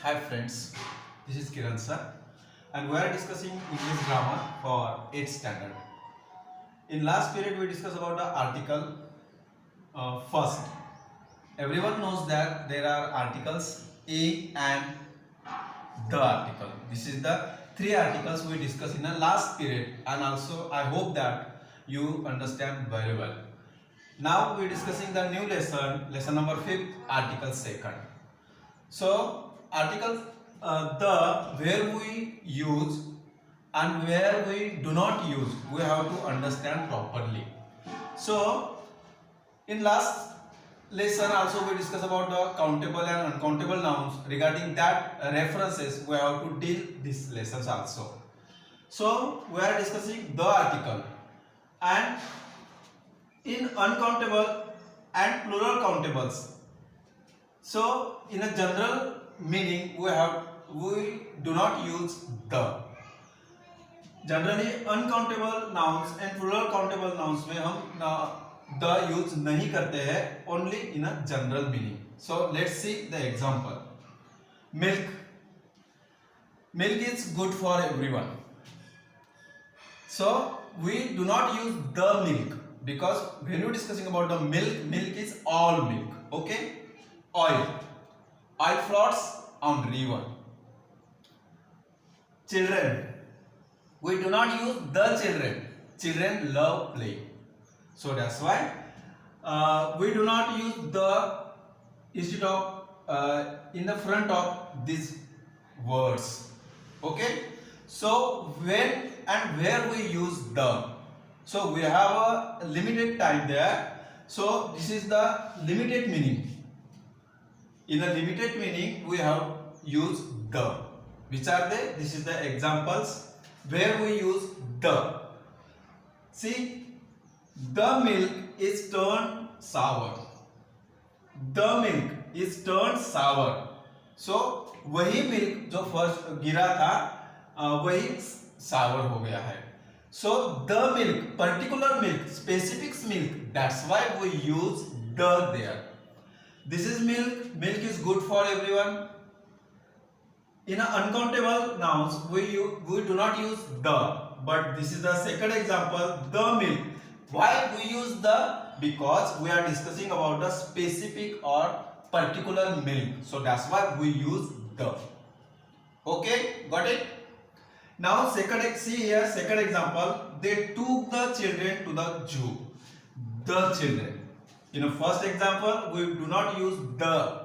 Hi friends, this is Kiran sir and we are discussing English grammar for 8th standard. In last period we discussed about the article first. Everyone knows that there are articles a and the article. This is the three articles we discussed in the last period and also I hope that you understand very well. Now we are discussing the new lesson number 5, article second. So article the where we use and where we do not use we have to understand properly. So in last lesson also we discussed about the countable and uncountable nouns. Regarding that references we have to deal these lessons also. So we are discussing the article and in uncountable and plural countables. So in a general meaning we do not use the. Generally uncountable nouns and plural countable nouns में हम the use नहीं करते हैं, only in a general meaning. So let's see the example. Milk. Milk is good for everyone. So we do not use the milk because when you are discussing about the milk, milk is all milk. Okay. Oil floats on river. Children, we do not use the children. Children love play. So that's why we do not use the instead of in the front of these words. Okay. So when and where we use the. So we have a limited time there. So this is the limited meaning. In a limited meaning, we have used the. Which are they? This is the examples where we use the. See, the milk is turned sour. The milk is turned sour. So वही milk जो first गिरा था वही sour हो गया है. So the milk, particular milk, specific milk. That's why we use the there. This is milk. Milk is good for everyone. In an uncountable nouns, we do not use the. But this is the second example, the milk. Why we use the? Because we are discussing about the specific or particular milk. So that's why we use the. Okay, got it? Now see here, second example. They took the children to the zoo. The children. In the first example, we do not use the,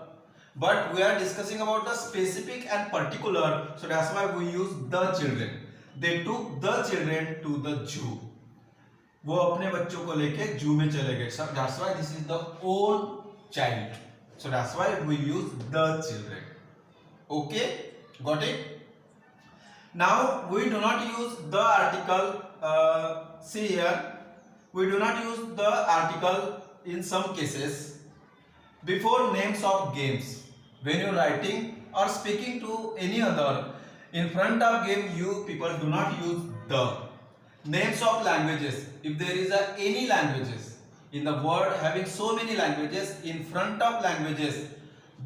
but we are discussing about the specific and particular, so that's why we use the children. They took the children to the zoo. वो अपने बच्चों को लेके जू में चले गए. So that's why this is the own child. So that's why we use the children. Okay, got it? Now we do not use the article. See here, we do not use the article in some cases before names of games. When you are writing or speaking to any other, in front of game you people do not use the. Names of languages, if there is any languages in the world having so many languages, in front of languages,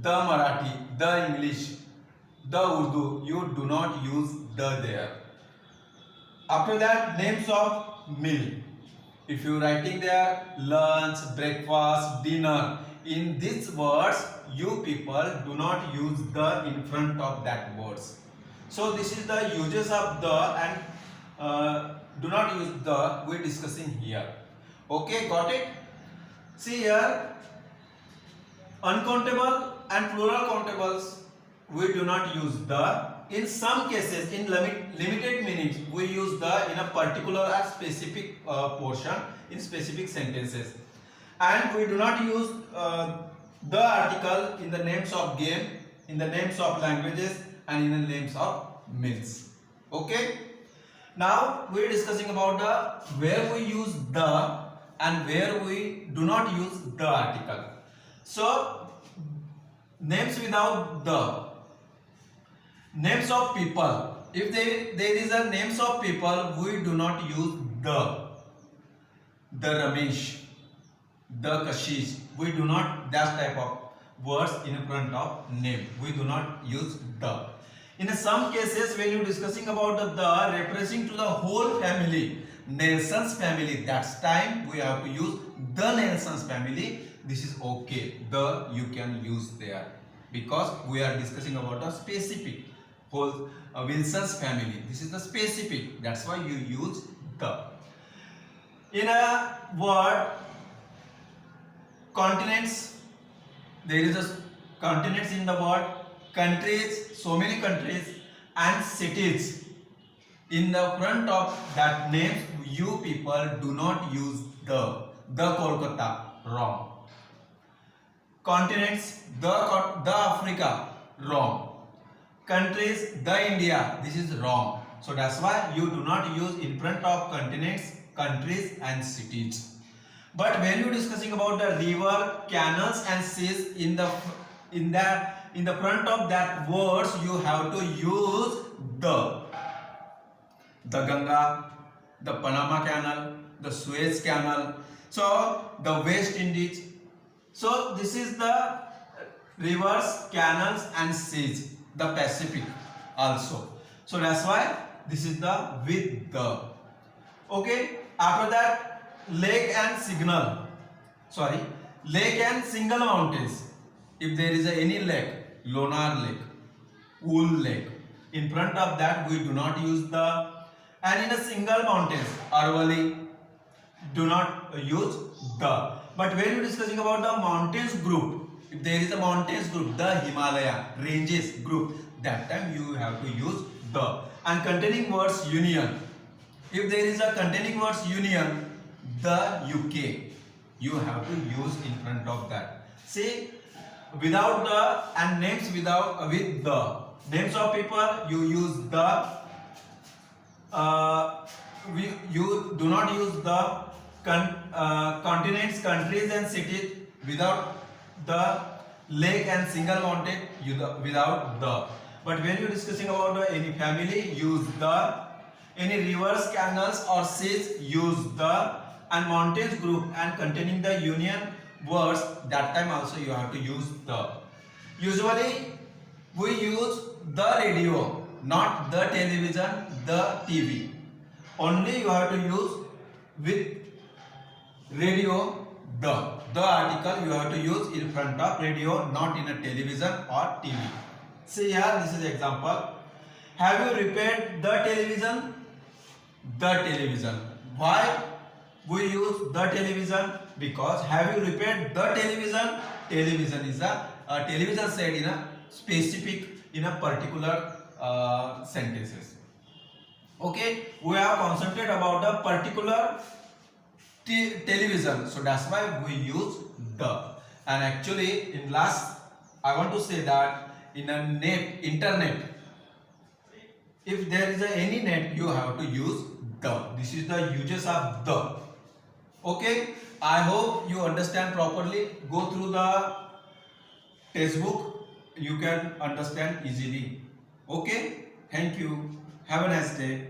the Marathi, the English, the Urdu, you do not use the there. After that, names of meal. If you are writing there lunch, breakfast, dinner, in these words you people do not use the in front of that words. So this is the uses of the and do not use the we are discussing here. Okay, got it? See here, uncountable and plural countables we do not use the. In some cases, in limited meanings, we use the in a particular or specific portion in specific sentences, and we do not use the article in the names of game, in the names of languages, and in the names of meals. Okay. Now we are discussing about the where we use the and where we do not use the article. So names without the. Names of people. If there is a names of people, we do not use the. The Ramesh, the Kashish. We do not that type of. words in front of name. We do not use the. In some cases, when you discussing about the referring to the whole family, Nelson's family, that's time we have to use the Nelson's family. This is okay. The you can use there because we are discussing about a specific whole Wilson's family. This is the specific. That's why you use the. In a word, continents, there is a continents in the word, countries, so many countries, and cities. In the front of that name, you people do not use the Kolkata, wrong. Continents, the Africa, wrong. Countries, the India, this is wrong. So that's why you do not use in front of continents, countries and cities. But when you discussing about the river, canals and seas, in the front of that words you have to use the Ganga, the Panama Canal, the Suez Canal, so the West Indies. So this is the rivers, canals and seas, the Pacific also. So that's why this is the with the. Okay, after that, lake and single mountains. If there is any lake, Lonar Lake, Wool Lake, in front of that we do not use the. And in a single mountains, Arvali, do not use the. But when you discussing about the mountains group, if there is a mountains group, the Himalaya ranges group, that time you have to use the. And containing words union. If there is a containing words union, the UK, you have to use in front of that. See, without the and names without with the. Names of people you use the. You do not use the continents, countries and cities without the. Lake and single mountain without the. But when you discussing about any family, use the. Any rivers, canals or seas, use the. And mountains group and containing the union words, that time also you have to use the. Usually we use the radio, not the television, the TV. Only you have to use with radio the. The article you have to use in front of radio, not in a television or TV. See here, this is example. Have you repaired the television? The television. Why we use the television? Because have you repaired the television? Television is a television said in a specific, in a particular sentences. Okay, we have concentrated about the particular television, so that's why we use the. And actually in last I want to say that in a internet, if there is any net, you have to use the. This is the uses of the. Okay, I hope you understand properly. Go through the textbook, you can understand easily. Okay, thank you, have a nice day.